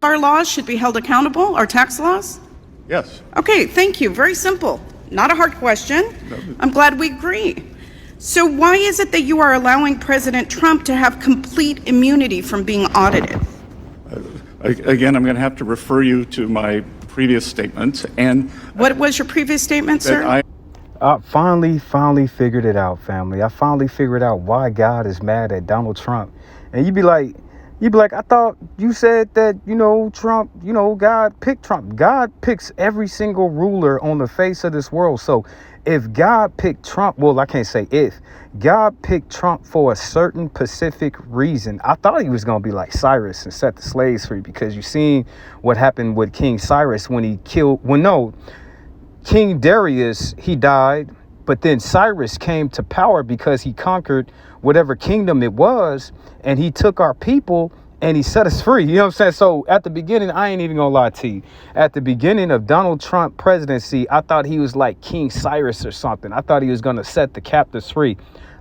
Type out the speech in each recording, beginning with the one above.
Our laws should be held accountable, our tax laws? Yes. Okay, thank you. Very simple. Not a hard question. I'm glad we agree. So why is it that you are allowing President Trump to have complete immunity from being audited? Again, I'm going to have to refer you to my previous statements. And What was your previous statement, sir? I finally figured it out, family. I finally figured out why God is mad at Donald Trump. And you'd be like, I thought you said that, Trump, God picked Trump. God picks every single ruler on the face of this world. So if God picked Trump, well, I can't say if. God picked Trump for a certain specific reason. I thought he was going to be like Cyrus and set the slaves free, because you seen what happened with King Cyrus when he killed, King Darius, he died, but then Cyrus came to power because he conquered whatever kingdom it was, and he took our people and he set us free. You know what I'm saying? So at the beginning, I ain't even gonna lie to you. At the beginning of Donald Trump presidency, I thought he was like King Cyrus or something. I thought he was gonna set the captives free.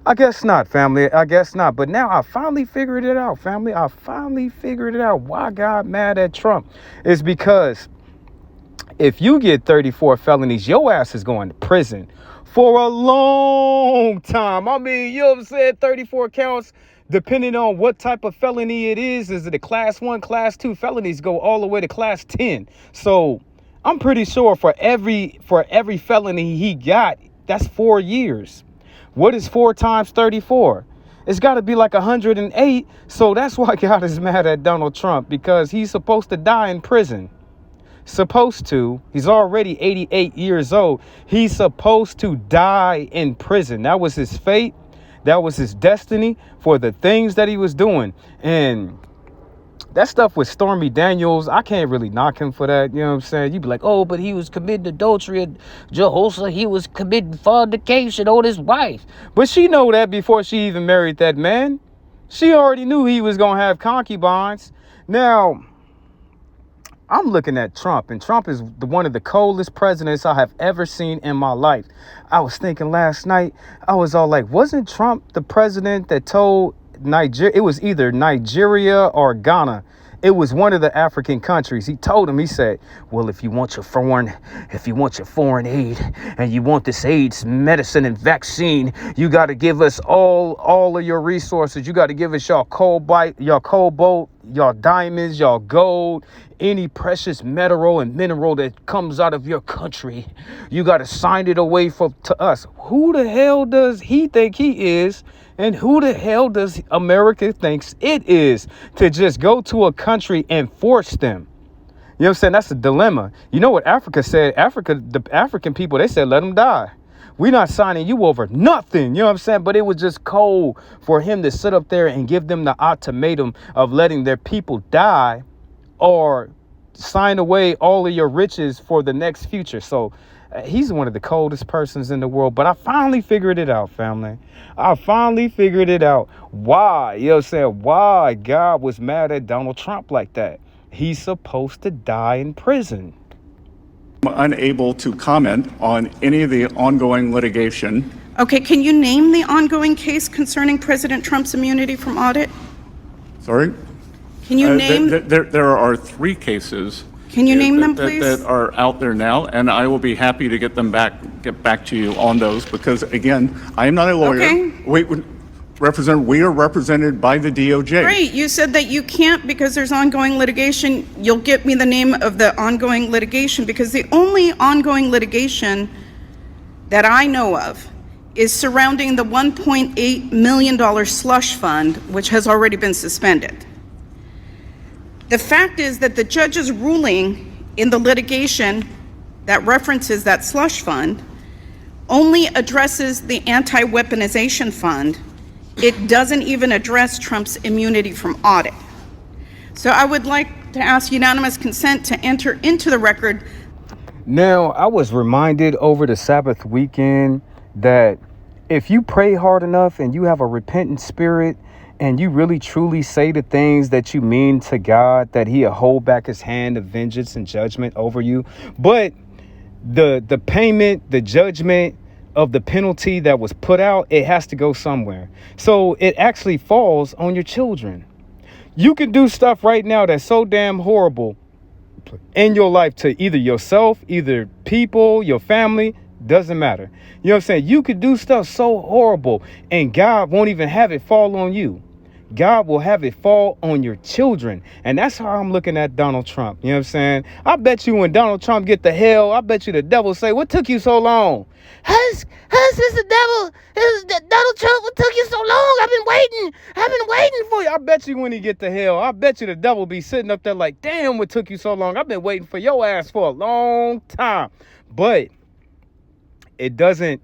I guess not, family. I guess not. But now I finally figured it out, family. I finally figured it out. Why God mad at Trump is because if you get 34 felonies, your ass is going to prison for a long time. I mean, you know what I'm saying? 34 counts, depending on what type of felony it is it a class 1, class 2 felonies go all the way to class 10. So I'm pretty sure for every felony he got, that's 4 years. What is 4 times 34? It's got to be like 108. So that's why God is mad at Donald Trump, because he's supposed to die in prison. Supposed to. He's already 88 years old. He's supposed to die in prison. That was his fate. That was his destiny for the things that he was doing. And that stuff with Stormy Daniels, I can't really knock him for that. You know what I'm saying? You'd be like, oh, but he was committing adultery and Jehoshaphat, he was committing fornication on his wife. But she know that before she even married that man. She already knew he was going to have concubines. Now, I'm looking at Trump, and Trump is one of the coldest presidents I have ever seen in my life. I was thinking last night, I was all like, wasn't Trump the president that told Nigeria, it was either Nigeria or Ghana, it was one of the African countries. He told him, he said, well, if you want your foreign aid and you want this AIDS medicine and vaccine, you got to give us all of your resources. You got to give us your cobalt, your diamonds, your gold, any precious metal and mineral that comes out of your country. You got to sign it away to us. Who the hell does he think he is? And who the hell does America thinks it is to just go to a country and force them? You know what I'm saying? That's a dilemma. You know what Africa said? The African people, they said, let them die. We're not signing you over nothing. You know what I'm saying? But it was just cold for him to sit up there and give them the ultimatum of letting their people die or sign away all of your riches for the next future. So he's one of the coldest persons in the world. But I finally figured it out, family. I finally figured it out. Why? You know what I'm saying? Why God was mad at Donald Trump like that. He's supposed to die in prison. I'm unable to comment on any of the ongoing litigation. Okay, can you name the ongoing case concerning President Trump's immunity from audit? Sorry? Can you name? There are 3 cases. Can you name them, please? That are out there now, and I will be happy to get back to you on those, because again, I am not a lawyer. Okay. We are represented by the DOJ. Great. You said that you can't because there's ongoing litigation. You'll get me the name of the ongoing litigation, because the only ongoing litigation that I know of is surrounding the $1.8 million slush fund, which has already been suspended. The fact is that the judge's ruling in the litigation that references that slush fund only addresses the anti-weaponization fund. It doesn't even address Trump's immunity from audit. So I would like to ask unanimous consent to enter into the record. Now, I was reminded over the Sabbath weekend that if you pray hard enough and you have a repentant spirit, and you really truly say the things that you mean to God, that he'll hold back his hand of vengeance and judgment over you. But the payment, the judgment of the penalty that was put out, it has to go somewhere. So it actually falls on your children. You can do stuff right now that's so damn horrible in your life to either yourself, either people, your family, doesn't matter. You know what I'm saying? You could do stuff so horrible and God won't even have it fall on you. God will have it fall on your children. And that's how I'm looking at Donald Trump. You know what I'm saying? I bet you when Donald Trump get to hell, I bet you the devil say, what took you so long? How's this the devil? Donald Trump, what took you so long? I've been waiting for you. I bet you when he get to hell, I bet you the devil be sitting up there like, damn, what took you so long? I've been waiting for your ass for a long time. But it doesn't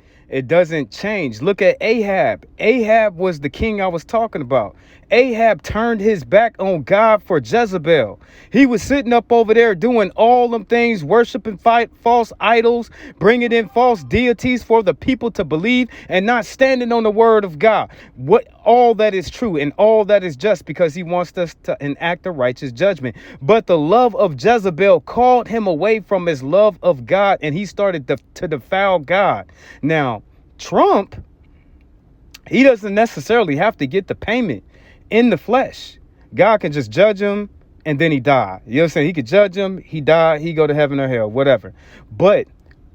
change. Look at Ahab. Ahab was the king I was talking about. Ahab turned his back on God for Jezebel. He was sitting up over there doing all them things, worshiping false idols, bringing in false deities for the people to believe and not standing on the word of God. What all that is true and all that is just because he wants us to enact a righteous judgment. But the love of Jezebel called him away from his love of God and he started to defile God. Now, Trump, he doesn't necessarily have to get the payment in the flesh. God can just judge him and then he died. You know what I'm saying? He could judge him, he died, he go to heaven or hell, whatever. But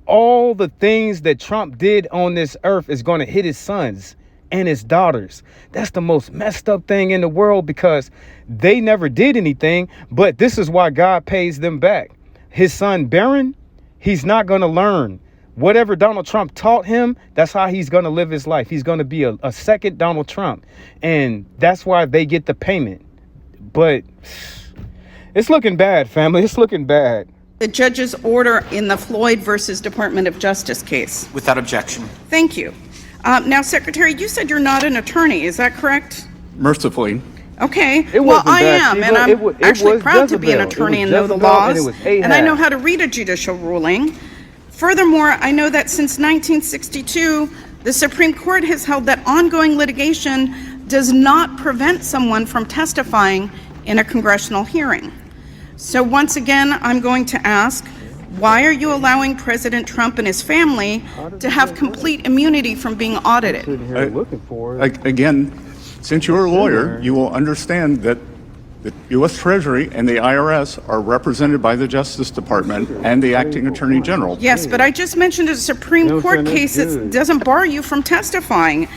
all the things that Trump did on this earth is going to hit his sons and his daughters. That's the most messed up thing in the world because they never did anything, but this is why God pays them back. His son Barron, he's not going to learn. Whatever Donald Trump taught him, that's how he's going to live his life. He's going to be a second Donald Trump. And that's why they get the payment. But it's looking bad, family. It's looking bad. The judge's order in the Floyd versus Department of Justice case. Without objection. Thank you. Now, Secretary, you said you're not an attorney. Is that correct? Mercifully. Okay. It Well, wasn't I that, am, Steve. and I'm It actually was proud to be an Jezebel. It attorney was and know the Jezebel, and laws. it was Ahab. And I know how to read a judicial ruling. Furthermore, I know that since 1962, the Supreme Court has held that ongoing litigation does not prevent someone from testifying in a congressional hearing. So once again, I'm going to ask, why are you allowing President Trump and his family to have complete immunity from being audited? Looking for it. Again, since you're a lawyer, you will understand that the U.S. Treasury and the IRS are represented by the Justice Department and the Acting Attorney General. Yes, but I just mentioned a Supreme Court case that doesn't bar you from testifying.